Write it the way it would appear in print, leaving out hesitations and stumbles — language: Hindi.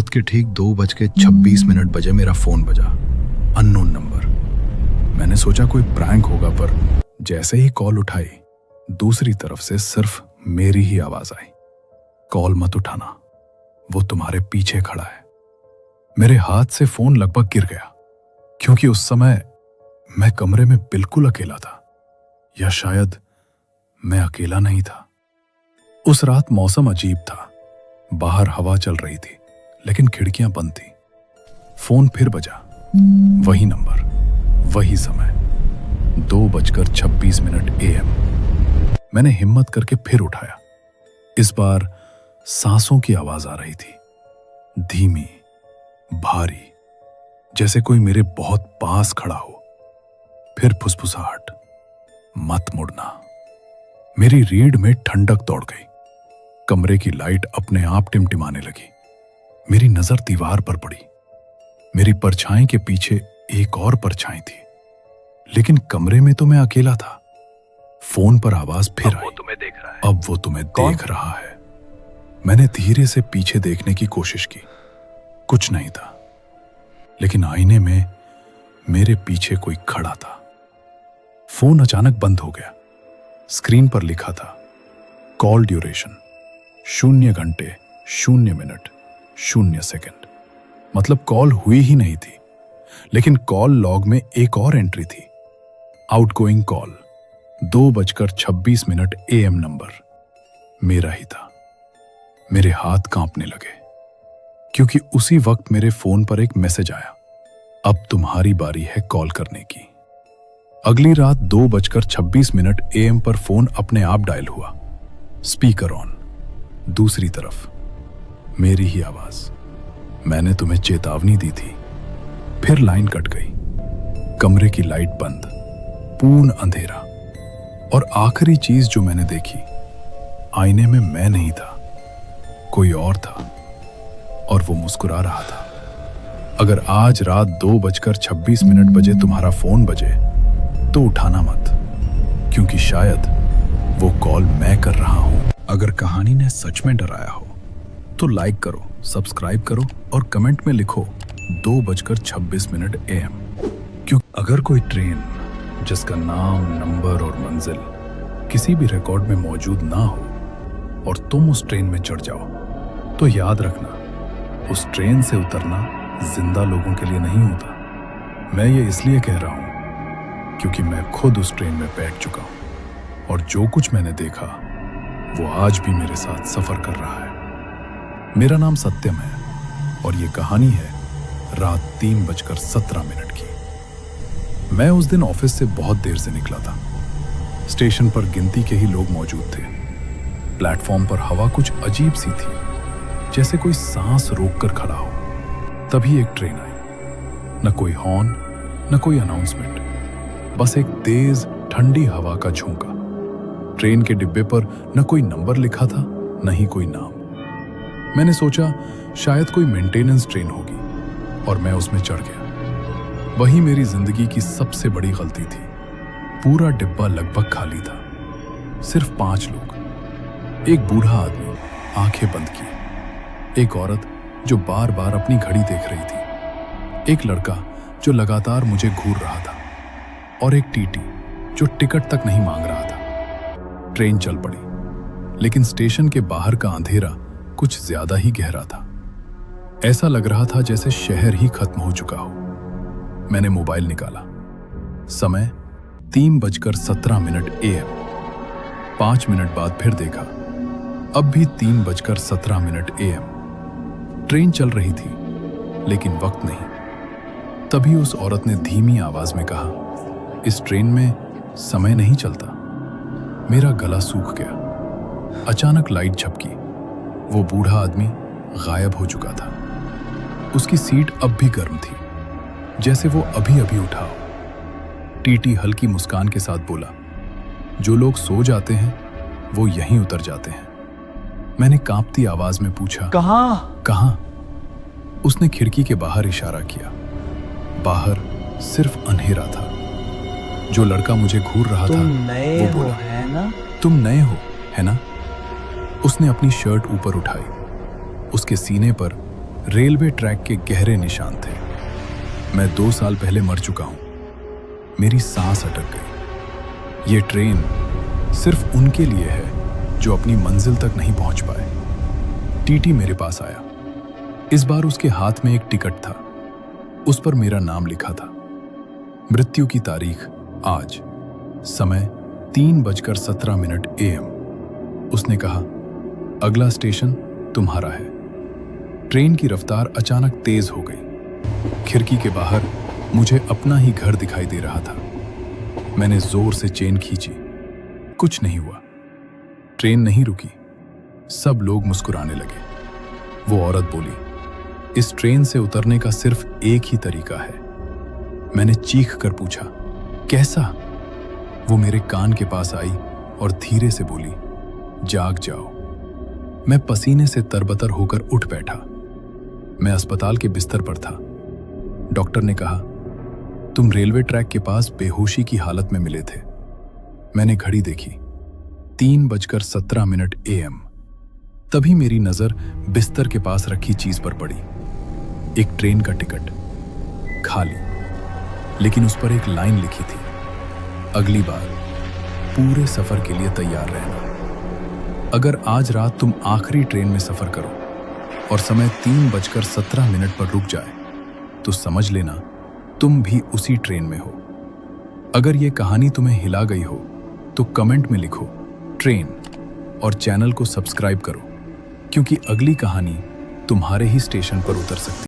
रात के ठीक 2:26 बजे मेरा फोन बजा। Unknown number. मैंने सोचा कोई प्रैंक होगा, पर जैसे ही कॉल उठाई दूसरी तरफ से सिर्फ मेरी ही आवाज आई। कॉल मत उठाना, वो तुम्हारे पीछे खड़ा है। मेरे हाथ से फोन लगभग गिर गया, क्योंकि उस समय मैं कमरे में बिल्कुल अकेला था, या शायद मैं अकेला नहीं था। उस रात मौसम अजीब था। बाहर हवा चल रही थी, लेकिन खिड़कियां बंद थी। फोन फिर बजा। वही नंबर, वही समय, 2:26 AM। मैंने हिम्मत करके फिर उठाया। इस बार सांसों की आवाज आ रही थी, धीमी, भारी, जैसे कोई मेरे बहुत पास खड़ा हो। फिर फुसफुसाहट, मत मुड़ना। मेरी रीढ़ में ठंडक दौड़ गई। कमरे की लाइट अपने आप टिमटिमाने लगी। मेरी नजर दीवार पर पड़ी। मेरी परछाई के पीछे एक और परछाई थी, लेकिन कमरे में तो मैं अकेला था। फोन पर आवाज फिर आई, तुम्हें देख रहा है। अब वो तुम्हें देख रहा है। मैंने धीरे से पीछे देखने की कोशिश की। कुछ नहीं था, लेकिन आईने में मेरे पीछे कोई खड़ा था। फोन अचानक बंद हो गया। स्क्रीन पर लिखा था, कॉल ड्यूरेशन 0 घंटे 0 मिनट 0 सेकंड। मतलब कॉल हुई ही नहीं थी, लेकिन कॉल लॉग में एक और एंट्री थी, आउटगोइंग कॉल 2:26 AM नंबर। मेरा ही था। मेरे हाथ कांपने लगे, क्योंकि उसी वक्त मेरे फोन पर एक मैसेज आया, अब तुम्हारी बारी है कॉल करने की। अगली रात 2:26 AM पर फोन अपने आप डायल हुआ। Speaker on. दूसरी तरफ मेरी ही आवाज, मैंने तुम्हें चेतावनी दी थी। फिर लाइन कट गई। कमरे की लाइट बंद, पूर्ण अंधेरा। और आखिरी चीज जो मैंने देखी, आईने में मैं नहीं था, कोई और था, और वो मुस्कुरा रहा था। अगर आज रात 2:26 बजे तुम्हारा फोन बजे, तो उठाना मत, क्योंकि शायद वो कॉल मैं कर रहा हूं। अगर कहानी ने सच में डराया हो तो लाइक करो, सब्सक्राइब करो और कमेंट में लिखो 2:26 AM। क्योंकि अगर कोई ट्रेन जिसका नाम, नंबर और मंजिल किसी भी रिकॉर्ड में मौजूद ना हो और तुम उस ट्रेन में चढ़ जाओ, तो याद रखना, उस ट्रेन से उतरना जिंदा लोगों के लिए नहीं होता। मैं ये इसलिए कह रहा हूं क्योंकि मैं खुद उस ट्रेन में बैठ चुका हूं, और जो कुछ मैंने देखा वो आज भी मेरे साथ सफर कर रहा है। मेरा नाम सत्यम है, और ये कहानी है रात 3:17 की। मैं उस दिन ऑफिस से बहुत देर से निकला था। स्टेशन पर गिनती के ही लोग मौजूद थे। प्लेटफॉर्म पर हवा कुछ अजीब सी थी, जैसे कोई सांस रोककर खड़ा हो। तभी एक ट्रेन आई। न कोई हॉर्न, न कोई अनाउंसमेंट, बस एक तेज ठंडी हवा का झोंका। ट्रेन के डिब्बे पर न कोई नंबर लिखा था, न ही कोई नाम। मैंने सोचा शायद कोई मेंटेनेंस ट्रेन होगी, और मैं उसमें चढ़ गया। वही मेरी जिंदगी की सबसे बड़ी गलती थी। पूरा डिब्बा लगभग खाली था। सिर्फ 5 लोग। एक बूढ़ा आदमी, आंखें बंद किए। एक औरत जो बार बार अपनी घड़ी देख रही थी। एक लड़का जो लगातार मुझे घूर रहा था, और एक टीटी जो टिकट तक नहीं मांग रहा था। ट्रेन चल पड़ी, लेकिन स्टेशन के बाहर का अंधेरा कुछ ज्यादा ही गहरा था। ऐसा लग रहा था जैसे शहर ही खत्म हो चुका हो। मैंने मोबाइल निकाला। समय 3:17 AM। 5 मिनट बाद फिर देखा, अब भी 3:17 AM। ट्रेन चल रही थी, लेकिन वक्त नहीं। तभी उस औरत ने धीमी आवाज में कहा, इस ट्रेन में समय नहीं चलता। मेरा गला सूख गया। अचानक लाइट झपकी। वो बूढ़ा आदमी गायब हो चुका था। उसकी सीट अब भी गर्म थी, जैसे वो अभी अभी उठा हो। टीटी हल्की मुस्कान के साथ बोला, जो लोग सो जाते हैं वो यहीं उतर जाते हैं। मैंने कांपती आवाज में पूछा, कहां? उसने खिड़की के बाहर इशारा किया। बाहर सिर्फ अंधेरा था। जो लड़का मुझे घूर रहा था वो बोला, है ना? तुम नए हो, है ना? उसने अपनी शर्ट ऊपर उठाई। उसके सीने पर रेलवे ट्रैक के गहरे निशान थे। मैं 2 साल पहले मर चुका हूं। मेरी सांस अटक गई। ये ट्रेन सिर्फ उनके लिए है जो अपनी मंजिल तक नहीं पहुंच पाए। टीटी मेरे पास आया। इस बार उसके हाथ में एक टिकट था। उस पर मेरा नाम लिखा था। मृत्यु की तारीख आज, समय 3:17 AM। उसने कहा, अगला स्टेशन तुम्हारा है। ट्रेन की रफ्तार अचानक तेज हो गई। खिड़की के बाहर मुझे अपना ही घर दिखाई दे रहा था। मैंने जोर से चेन खींची। कुछ नहीं हुआ। ट्रेन नहीं रुकी। सब लोग मुस्कुराने लगे। वो औरत बोली, इस ट्रेन से उतरने का सिर्फ एक ही तरीका है। मैंने चीख कर पूछा, कैसा? वो मेरे कान के पास आई और धीरे से बोली, जाग जाओ। मैं पसीने से तरबतर होकर उठ बैठा। मैं अस्पताल के बिस्तर पर था। डॉक्टर ने कहा, तुम रेलवे ट्रैक के पास बेहोशी की हालत में मिले थे। मैंने घड़ी देखी, 3:17 AM। तभी मेरी नजर बिस्तर के पास रखी चीज पर पड़ी। एक ट्रेन का टिकट, खाली, लेकिन उस पर एक लाइन लिखी थी, अगली बार पूरे सफर के लिए तैयार रहना। अगर आज रात तुम आखिरी ट्रेन में सफर करो और समय 3:17 पर रुक जाए तो समझ लेना तुम भी उसी ट्रेन में हो। अगर यह कहानी तुम्हें हिला गई हो तो कमेंट में लिखो ट्रेन और चैनल को सब्सक्राइब करो, क्योंकि अगली कहानी तुम्हारे ही स्टेशन पर उतर सकती है।